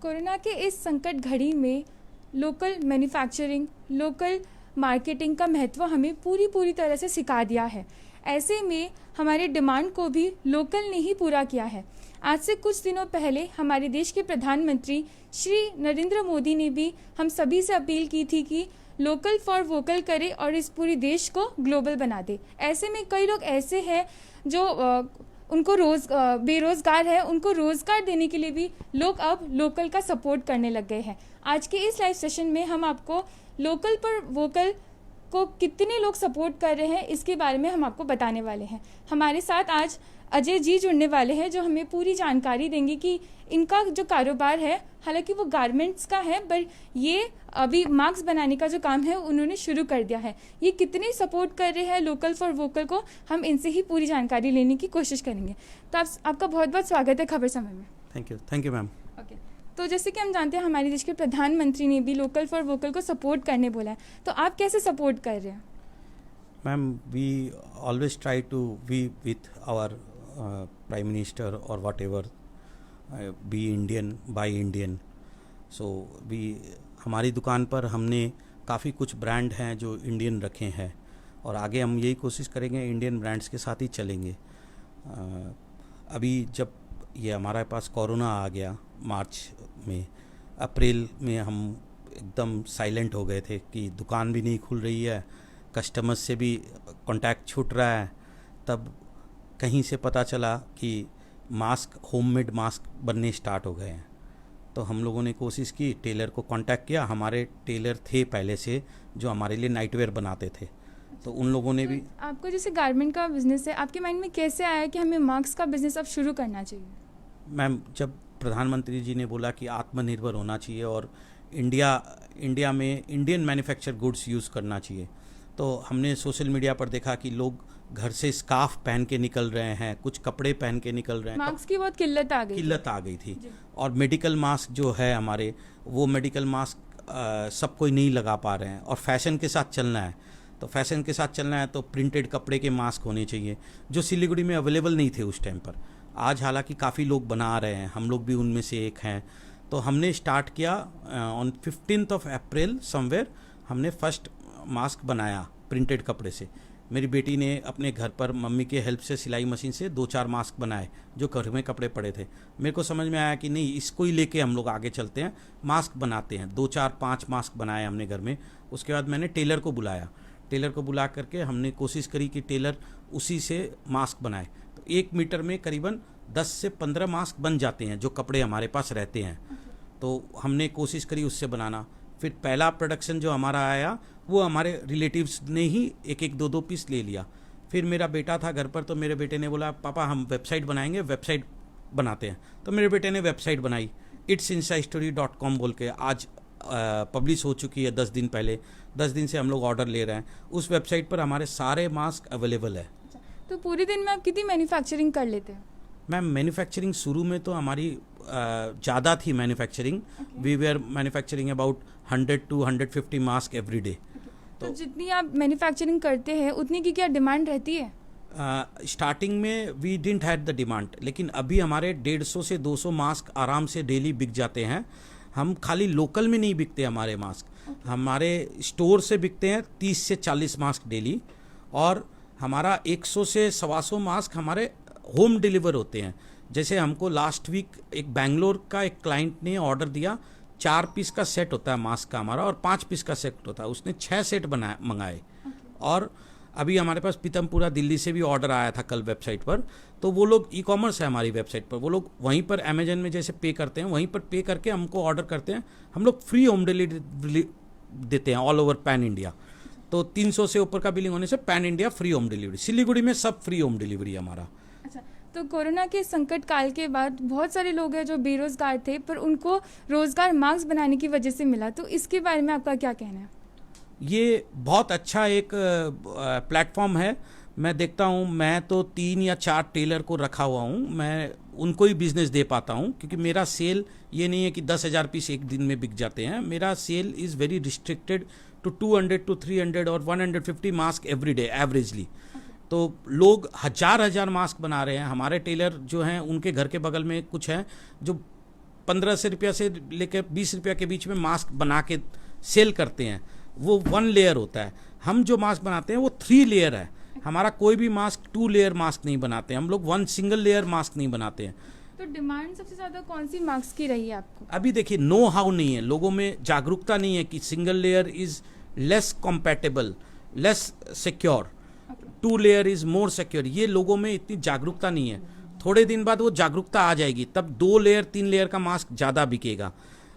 Corona के इस संकट घड़ी में लोकल मैन्युफैक्चरिंग, लोकल मार्केटिंग का महत्व हमें पूरी तरह से सिखा दिया है। ऐसे में हमारे डिमांड को भी लोकल ने ही पूरा किया है। आज से कुछ दिनों पहले हमारे देश के प्रधानमंत्री श्री नरेंद्र मोदी ने भी हम सभी से अपील की थी कि लोकल फॉर वोकल करे और इस पूरे देश को ग्लोबल बना दे। ऐसे में कई लोग ऐसे हैं जो उनको बेरोज़गार है, उनको रोज़गार देने के लिए भी लोग अब लोकल का सपोर्ट करने लग गए हैं। आज के इस लाइव सेशन में हम आपको लोकल पर वोकल को कितने लोग सपोर्ट कर रहे हैं इसके बारे में हम आपको बताने वाले हैं। हमारे साथ आज अजय जी जुड़ने वाले हैं जो हमें पूरी जानकारी देंगे कि इनका जो कारोबार है, हालांकि वो गारमेंट्स का है, पर ये अभी मास्क बनाने का जो काम है उन्होंने शुरू कर दिया है। ये कितने सपोर्ट कर रहे हैं लोकल फॉर वोकल को, हम इनसे ही पूरी जानकारी लेने की कोशिश करेंगे। तो आपका बहुत बहुत स्वागत है खबर समय में। Thank you ma'am. ओके, तो जैसे कि हम जानते हैं हमारे देश के प्रधानमंत्री ने भी लोकल फॉर वोकल को सपोर्ट करने बोला है, तो आप कैसे सपोर्ट कर रहे हैं? Ma'am, we always try to be with our prime minister और whatever be Indian buy Indian. So we हमारी दुकान पर हमने काफ़ी कुछ ब्रांड हैं जो इंडियन रखे हैं और आगे हम यही कोशिश करेंगे इंडियन ब्रांड्स के साथ ही चलेंगे। अभी जब ये हमारे पास कोरोना आ गया मार्च में, अप्रैल में हम एकदम साइलेंट हो गए थे कि दुकान भी नहीं खुल रही है, कस्टमर्स से भी कांटेक्ट छूट रहा है। तब कहीं से पता चला कि मास्क, होममेड मास्क बनने स्टार्ट हो गए हैं। तो हम लोगों ने कोशिश की, टेलर को कांटेक्ट किया। हमारे टेलर थे पहले से जो हमारे लिए नाइटवेयर बनाते थे, तो उन लोगों ने भी। आपको जैसे गारमेंट का बिजनेस है, आपके माइंड में कैसे आया कि हमें मास्क का बिजनेस अब शुरू करना चाहिए? मैम, जब प्रधानमंत्री जी ने बोला कि आत्मनिर्भर होना चाहिए और इंडिया में इंडियन मैन्युफैक्चर गुड्स यूज़ करना चाहिए, तो हमने सोशल मीडिया पर देखा कि लोग घर से स्कार्फ पहन के निकल रहे हैं, कुछ कपड़े पहन के निकल रहे हैं। मास्क की बहुत किल्लत आ गई थी। और मेडिकल मास्क जो है हमारे, वो मेडिकल मास्क सब कोई नहीं लगा पा रहे हैं और फैशन के साथ चलना है। तो फैशन के साथ चलना है तो प्रिंटेड कपड़े के मास्क होने चाहिए जो सिलीगुड़ी में अवेलेबल नहीं थे उस टाइम पर। आज हालांकि काफ़ी लोग बना रहे हैं, हम लोग भी उनमें से एक हैं। तो हमने स्टार्ट किया ऑन 15 अप्रैल समवेयर, हमने फर्स्ट मास्क बनाया प्रिंटेड कपड़े से। मेरी बेटी ने अपने घर पर मम्मी के हेल्प से सिलाई मशीन से 2-4 मास्क बनाए जो घर में कपड़े पड़े थे। मेरे को समझ में आया कि नहीं, इसको ही लेके हम लोग आगे चलते हैं, मास्क बनाते हैं। 2-4-5 मास्क बनाए हमने घर में। उसके बाद मैंने टेलर को बुलाया। टेलर को बुला करके हमने कोशिश करी कि टेलर उसी से मास्क बनाए। तो 1 मीटर में करीबन 10 से 15 मास्क बन जाते हैं जो कपड़े हमारे पास रहते हैं। तो हमने कोशिश करी उससे बनाना। फिर पहला प्रोडक्शन जो हमारा आया वो हमारे रिलेटिव्स ने ही 1-2 पीस ले लिया। फिर मेरा बेटा था घर पर, तो मेरे बेटे ने बोला पापा हम वेबसाइट बनाएंगे, वेबसाइट बनाते हैं। तो मेरे बेटे ने वेबसाइट बनाई itsinstastory.com बोल के। आज पब्लिश हो चुकी है 10 दिन पहले। 10 दिन से हम लोग ऑर्डर ले रहे हैं। उस वेबसाइट पर हमारे सारे मास्क अवेलेबल है। तो पूरे दिन में आप कितनी मैन्युफैक्चरिंग कर लेते हैं? मैम, मैन्युफैक्चरिंग शुरू में तो हमारी ज़्यादा थी manufacturing. We were manufacturing about 100 to 150 mask every day. तो जितनी आप मैन्युफैक्चरिंग करते हैं उतनी की क्या डिमांड रहती है? स्टार्टिंग में we didn't had the demand, लेकिन अभी हमारे 150 से 200 मास्क आराम से डेली बिक जाते हैं। हम खाली लोकल में नहीं बिकते हमारे मास्क, हमारे स्टोर से बिकते हैं 30 से 40 मास्क डेली। और हमारा 100 से 125 मास्क हमारे होम डिलीवर होते हैं। जैसे हमको लास्ट वीक एक बेंगलोर का एक क्लाइंट ने ऑर्डर दिया, 4 पीस का सेट होता है मास्क का हमारा और 5 पीस का सेट होता है, उसने 6 सेट मंगाए। और अभी हमारे पास पीतमपुरा दिल्ली से भी ऑर्डर आया था कल वेबसाइट पर। तो वो लोग, ई कॉमर्स है हमारी वेबसाइट पर, वो लोग वहीं पर अमेजन में जैसे पे करते हैं वहीं पर पे करके हमको ऑर्डर करते हैं। हम लोग फ्री होम डिलीवरी देते हैं ऑल ओवर पैन इंडिया। तो 300 से ऊपर का बिलिंग होने से pan India free home delivery, Siliguri में सब फ्री होम डिलीवरी हमारा। अच्छा, तो कोरोना के संकट काल के बाद बहुत सारे लोग हैं जो बेरोजगार थे पर उनको रोजगार मास्क बनाने की वजह से मिला, तो इसके बारे में आपका क्या कहना है? ये बहुत अच्छा एक प्लेटफॉर्म है। मैं देखता हूँ, मैं तो 3 या 4 टेलर को रखा हुआ हूँ, मैं उनको ही बिजनेस दे पाता हूँ क्योंकि मेरा सेल ये नहीं है कि 10,000 पीस एक दिन में बिक जाते हैं। मेरा sale is very restricted to 200 to 300 और 150 मास्क एवरी डे एवरेजली। तो लोग हजार मास्क बना रहे हैं। हमारे टेलर जो हैं उनके घर के बगल में कुछ हैं जो 1500 से लेकर 20 रुपया के बीच में मास्क बना के सेल करते हैं, वो 1 लेयर होता है। हम जो मास्क बनाते हैं वो 3 लेयर है। हमारा कोई भी मास्क 2 लेयर मास्क नहीं बनाते, हम लोग 1 सिंगल लेयर मास्क नहीं बनाते हैं। तो डिमांड सबसे ज़्यादा कौन सी मास्क की रही है आपको? अभी देखिए, नो हाउ नहीं है, लोगों में जागरूकता नहीं है कि single layer is less compatible, less secure, 2 layer is more secure. ये लोगों में इतनी जागरूकता नहीं है। थोड़े दिन बाद वो जागरूकता आ जाएगी, तब 2 लेयर 3 लेयर का मास्क ज़्यादा बिकेगा।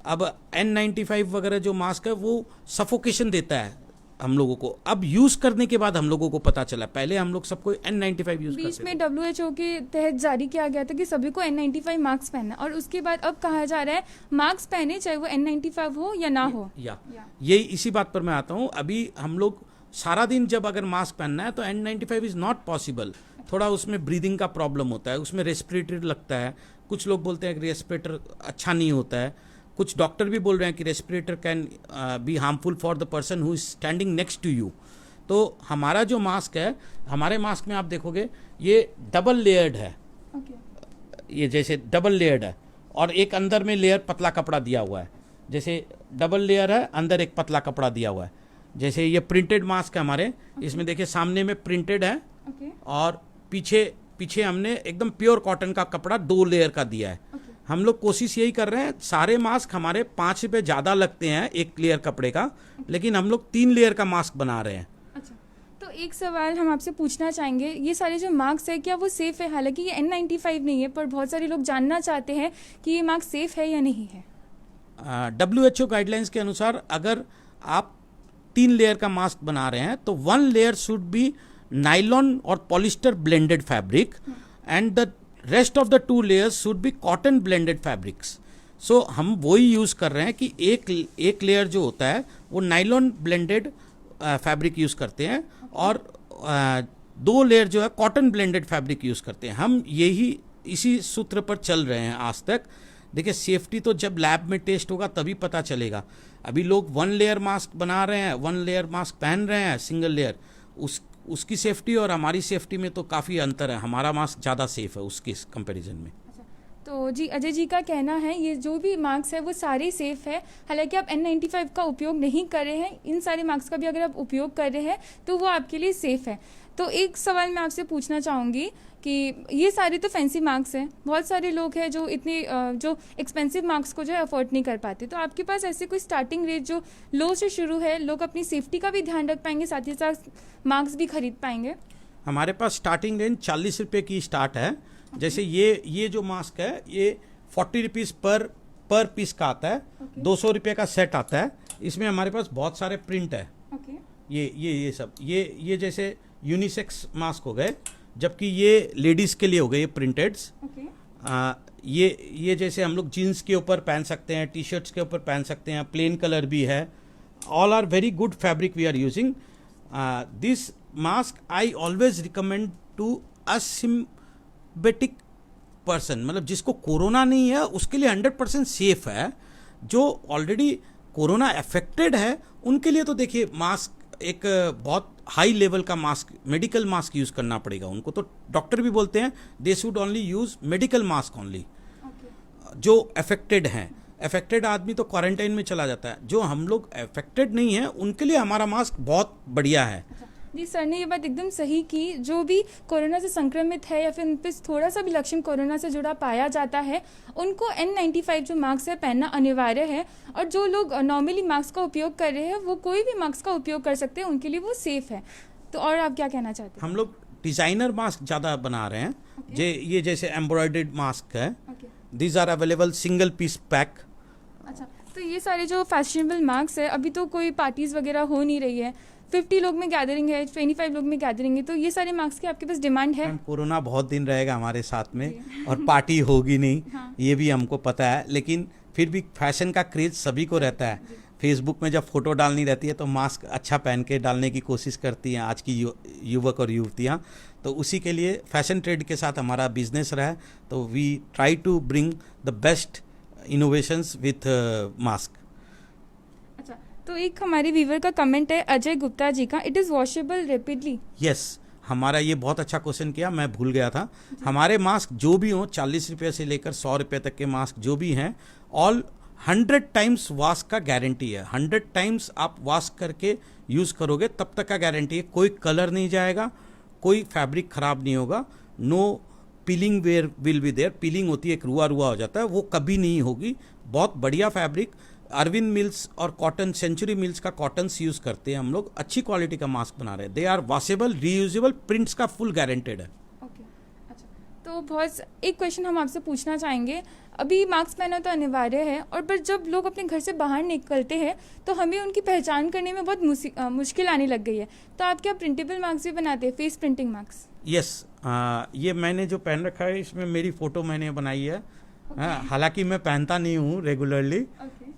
अब N95 वगैरह जो मास्क है वो सफोकेशन देता है हम लोगों को, अब यूज करने के बाद हम लोगों को पता चला। पहले हम लोग सबको N95 यूज करते बीच थे। में WHO के तहत जारी किया गया था कि सभी को N95 मास्क पहनना, और उसके बाद अब कहा जा रहा है मास्क पहने चाहे वो N95 हो या ना हो। ये इसी बात पर मैं आता हूँ। अभी हम लोग सारा दिन जब अगर मास्क पहनना है तो N95 इज नॉट पॉसिबल। थोड़ा उसमें ब्रीदिंग का प्रॉब्लम होता है, उसमें रेस्पिरेटर लगता है। कुछ लोग बोलते हैं कि रेस्पिरेटर अच्छा नहीं होता है, कुछ डॉक्टर भी बोल रहे हैं कि respirator can be harmful for the person who is standing next to you. तो हमारा जो मास्क है, हमारे मास्क में आप देखोगे ये डबल लेयर्ड है। ये जैसे डबल लेयर्ड है और एक अंदर में लेयर पतला कपड़ा दिया हुआ है। जैसे डबल लेयर है, अंदर एक पतला कपड़ा दिया हुआ है। जैसे ये प्रिंटेड मास्क है हमारे, इसमें देखिए सामने में प्रिंटेड है और पीछे हमने एकदम प्योर कॉटन का कपड़ा 2 लेयर का दिया है। हम लोग कोशिश यही कर रहे हैं, सारे मास्क हमारे 5 रुपये ज़्यादा लगते हैं 1 लेयर कपड़े का, लेकिन हम लोग 3 लेयर का मास्क बना रहे हैं। अच्छा, तो एक सवाल हम आपसे पूछना चाहेंगे, ये सारे जो मास्क है क्या वो सेफ़ है? हालांकि ये N95 नहीं है, पर बहुत सारे लोग जानना चाहते हैं कि ये मास्क सेफ़ है या नहीं है। WHO गाइडलाइंस के अनुसार अगर आप 3 लेयर का मास्क बना रहे हैं तो 1 लेयर शुड बी नाइलॉन और polyester blended fabric and the rest of the 2 layers should be cotton blended fabrics. So हम वही यूज़ कर रहे हैं कि एक लेयर जो होता है वो नाइलॉन ब्लेंडेड फैब्रिक यूज़ करते हैं और 2 लेयर जो है कॉटन ब्लेंडेड फैब्रिक यूज़ करते हैं। हम इसी सूत्र पर चल रहे हैं आज तक। देखिए, सेफ्टी तो जब लैब में टेस्ट होगा तभी पता चलेगा। अभी लोग 1 लेयर मास्क बना रहे हैं, 1 लेयर मास्क पहन रहे हैं सिंगल लेयर, उसकी सेफ्टी और हमारी सेफ्टी में तो काफ़ी अंतर है। हमारा मास्क ज़्यादा सेफ है उसके कंपैरिजन में। तो जी, अजय जी का कहना है ये जो भी मास्क है वो सारे सेफ़ है। हालांकि आप N95 का उपयोग नहीं कर रहे हैं, इन सारे मास्क का भी अगर आप उपयोग कर रहे हैं तो वो आपके लिए सेफ़ है। तो एक सवाल मैं आपसे पूछना चाहूँगी कि ये सारे तो फैंसी मास्क हैं, बहुत सारे लोग हैं जो इतने जो एक्सपेंसिव मास्क को जो है अफोर्ड नहीं कर पाते, तो आपके पास ऐसे कोई स्टार्टिंग रेट जो लो से शुरू है, लोग अपनी सेफ्टी का भी ध्यान रख पाएंगे, साथ ही साथ मास्क भी खरीद पाएंगे? हमारे पास स्टार्टिंग रेंज 40 रुपये की स्टार्ट है। जैसे ये जो मास्क है ये 40 रुपीज़ पर पीस का आता है। 200 रुपये का सेट आता है। इसमें हमारे पास बहुत सारे प्रिंट है। ये सब ये जैसे यूनिसेक्स मास्क हो गए, जबकि ये लेडीज़ के लिए हो गए ये प्रिंटेड्स। ये जैसे हम लोग जीन्स के ऊपर पहन सकते हैं, टी शर्ट्स के ऊपर पहन सकते हैं, प्लेन कलर भी है। All are very good fabric we are using. This mask I always recommend to asymptomatic person, मतलब जिसको कोरोना नहीं है उसके लिए 100% सेफ है। जो ऑलरेडी कोरोना अफेक्टेड है उनके लिए तो देखिए मास्क एक बहुत हाई लेवल का मास्क, मेडिकल मास्क यूज़ करना पड़ेगा उनको। तो डॉक्टर भी बोलते हैं they should only use medical mask only. जो अफेक्टेड हैं, अफेक्टेड आदमी तो क्वारंटाइन में चला जाता है। जो हम लोग अफेक्टेड नहीं है उनके लिए हमारा मास्क बहुत बढ़िया है। जी, सर ने ये बात एकदम सही की। जो भी कोरोना से संक्रमित है या फिर उन पर थोड़ा सा भी लक्षण कोरोना से जुड़ा पाया जाता है, उनको N95 जो मास्क है पहनना अनिवार्य है। और जो लोग नॉर्मली मास्क का उपयोग कर रहे हैं वो कोई भी मास्क का उपयोग कर सकते हैं, उनके लिए वो सेफ है। तो और आप क्या कहना चाहते हैं? हम लोग डिज़ाइनर मास्क ज़्यादा बना रहे हैं। ये जैसे एम्ब्रॉयडर्ड मास्क है, these are available single piece pack. अच्छा, तो ये सारे जो फैशनेबल मास्क है, अभी तो कोई पार्टीज़ वगैरह हो नहीं रही है, 50 लोग में गैदरिंग है, 25 लोग में गैदरिंग है, तो ये सारे मास्क की आपके पास डिमांड है? कोरोना बहुत दिन रहेगा हमारे साथ में और पार्टी होगी नहीं। हाँ। ये भी हमको पता है, लेकिन फिर भी फैशन का क्रेज सभी को रहता है। फेसबुक में जब फोटो डालनी रहती है तो मास्क अच्छा पहन के डालने की कोशिश करती हैं आज की युवक और युवतियाँ। तो उसी के लिए फैशन ट्रेड के साथ हमारा बिजनेस रहा है। तो we try to bring the best innovations with mask. तो एक हमारे व्यूवर का कमेंट है अजय गुप्ता जी का, it is washable rapidly. Yes, हमारा ये बहुत अच्छा क्वेश्चन किया, मैं भूल गया था। हमारे मास्क जो भी हों, 40 रुपये से लेकर 100 रुपये तक के मास्क जो भी हैं, ऑल 100 टाइम्स वॉश का गारंटी है। 100 टाइम्स आप वॉश करके यूज़ करोगे तब तक का गारंटी है। कोई कलर नहीं जाएगा, कोई फैब्रिक ख़राब नहीं होगा, no peeling where will be there. Peeling होती है, एक रुआ रुआ हो जाता है, वो कभी नहीं होगी। बहुत बढ़िया फैब्रिक। अरविंद मिल्स और कॉटन, सेंचुरी मिल्स का कॉटन्स यूज़ करते हैं हम लोग, अच्छी क्वालिटी का मास्क बना रहे हैं। They are washable, reusable, prints का फुल गारंटेड है। ओके, अच्छा। तो बहुत एक क्वेश्चन हम आपसे पूछना चाहेंगे। अभी मास्क पहनना तो अनिवार्य है, और पर जब लोग अपने घर से बाहर निकलते हैं तो हमें उनकी पहचान करने में बहुत मुश्किल आने लग गई है। तो आप क्या प्रिंटेबल मास्क भी बनाते हैं, फेस प्रिंटिंग मास्क? यस, ये मैंने जो पहन रखा है इसमें मेरी फ़ोटो मैंने बनाई है। हालांकि मैं पहनता नहीं हूँ रेगुलरली,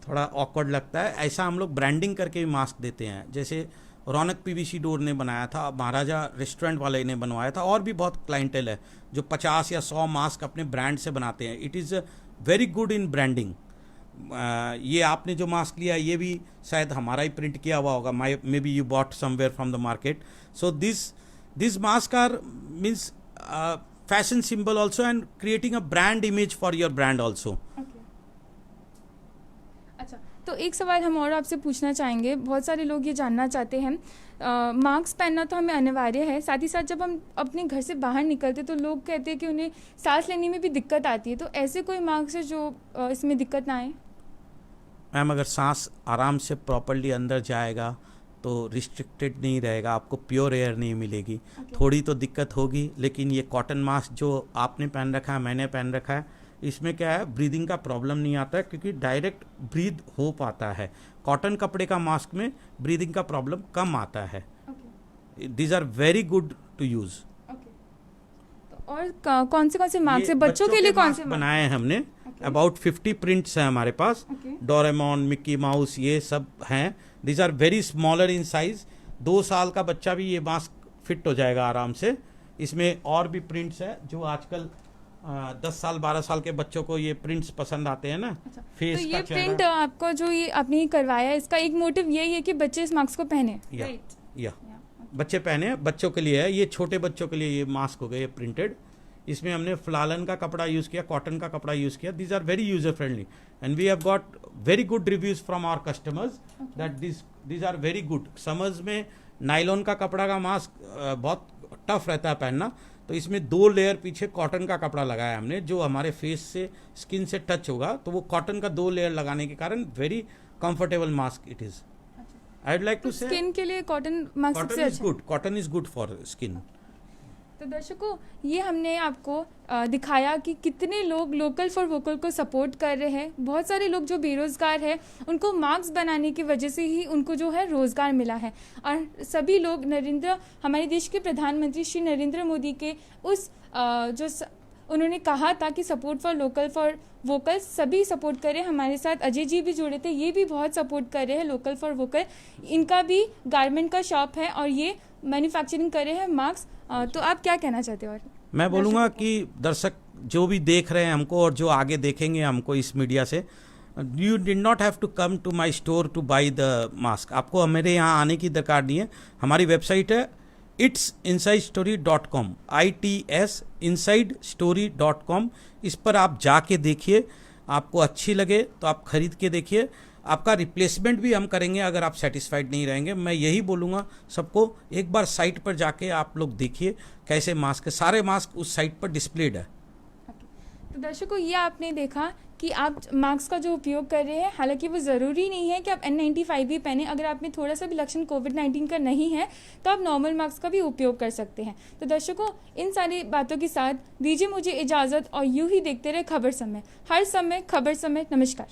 थोड़ा ऑकवर्ड लगता है। ऐसा हम लोग ब्रांडिंग करके भी मास्क देते हैं। जैसे रौनक पीवीसी डोर ने बनाया था, महाराजा रेस्टोरेंट वाले ने बनवाया था, और भी बहुत क्लाइंटेल है जो 50 या 100 मास्क अपने ब्रांड से बनाते हैं। It is very good in branding. ये आपने जो मास्क लिया ये भी शायद हमारा ही प्रिंट किया हुआ होगा, maybe you bought somewhere from the market. So this mask are means fashion symbol also and creating a brand image for your brand also. अच्छा, तो एक सवाल हम और आपसे पूछना चाहेंगे। बहुत सारे लोग ये जानना चाहते हैं, मास्क पहनना तो हमें अनिवार्य है, साथ ही साथ जब हम अपने घर से बाहर निकलते तो लोग कहते हैं कि उन्हें सांस लेने में भी दिक्कत आती है। तो ऐसे कोई मास्क है जो इसमें दिक्कत ना आए? मैम, अगर सांस आराम से प्रॉपर्ली अंदर जाएगा तो रिस्ट्रिक्टेड नहीं रहेगा, आपको प्योर एयर नहीं मिलेगी। थोड़ी तो दिक्कत होगी, लेकिन ये कॉटन मास्क जो आपने पहन रखा है, मैंने पहन रखा है, इसमें क्या है, ब्रीदिंग का प्रॉब्लम नहीं आता है, क्योंकि डायरेक्ट ब्रीद हो पाता है। कॉटन कपड़े का मास्क में ब्रीदिंग का प्रॉब्लम कम आता है। These are very good to use. और कौन से मास्क है बच्चों के लिए? कौन से बनाए हैं हमने? अबाउट 50 प्रिंट्स हैं हमारे पास। डोरेमोन, मिक्की माउस, ये सब हैं। These are very smaller in size. 2 साल का बच्चा भी ये मास्क फिट हो जाएगा आराम से। इसमें और भी प्रिंट्स है जो आजकल 10 साल 12 साल के बच्चों को ये प्रिंट्स पसंद आते हैं ना। अच्छा, फेस तो का ये प्रिंट आपको जो ये आपने करवाया, इसका एक मोटिव यही है कि बच्चे इस मास्क को पहने? या बच्चे पहने, बच्चों के लिए है ये, छोटे बच्चों के लिए ये मास्क हो गए प्रिंटेड। इसमें हमने फ्लालन का कपड़ा यूज़ किया, कॉटन का कपड़ा यूज़ किया। These are very user friendly and we have got very good reviews from our customers that these are very good. Summers में नायलॉन का कपड़ा का मास्क बहुत टफ रहता है पहनना, तो इसमें 2 लेयर पीछे कॉटन का कपड़ा लगाया हमने, जो हमारे फेस से, स्किन से टच होगा, तो वो कॉटन का 2 लेयर लगाने के कारण very comfortable mask it is. I would like to say skin के लिए कॉटन मास्क सबसे अच्छा है। Cotton is good for skin. तो दर्शकों, ये हमने आपको दिखाया कि कितने लोग लोकल फॉर वोकल को सपोर्ट कर रहे हैं। बहुत सारे लोग जो बेरोज़गार हैं उनको मास्क बनाने की वजह से ही उनको जो है रोज़गार मिला है। और सभी लोग हमारे देश के प्रधानमंत्री श्री नरेंद्र मोदी के उस उन्होंने कहा था कि support for local for vocal, सभी सपोर्ट करें। हमारे साथ अजय जी भी जुड़े थे, ये भी बहुत सपोर्ट कर रहे हैं लोकल फॉर वोकल। इनका भी गारमेंट का शॉप है और ये मैन्युफैक्चरिंग कर रहे हैं मास्क। तो आप क्या कहना चाहते हो? और मैं बोलूँगा कि दर्शक जो भी देख रहे हैं हमको और जो आगे देखेंगे हमको इस मीडिया से, you did not have to come to my store to buy the mask. आपको मेरे यहाँ आने की दरकार नहीं है। हमारी वेबसाइट है itsinsidestory.com, itsinsidestory.com। इस पर आप जाके देखिए, आपको अच्छी लगे तो आप खरीद के देखिए। आपका रिप्लेसमेंट भी हम करेंगे अगर आप सेटिस्फाइड नहीं रहेंगे। मैं यही बोलूँगा सबको, एक बार साइट पर जाके आप लोग देखिए कैसे मास्क है। सारे मास्क उस साइट पर डिस्प्लेड है। तो दर्शकों, ये आपने देखा कि आप मास्क का जो उपयोग कर रहे हैं, हालांकि वो ज़रूरी नहीं है कि आप N95 भी पहने। अगर आप में थोड़ा सा भी लक्षण कोविड-19 का नहीं है तो आप नॉर्मल मास्क का भी उपयोग कर सकते हैं। तो दर्शकों, इन सारी बातों के साथ दीजिए मुझे इजाज़त और यूँ ही देखते रहे खबर समय, हर समय खबर समय। नमस्कार।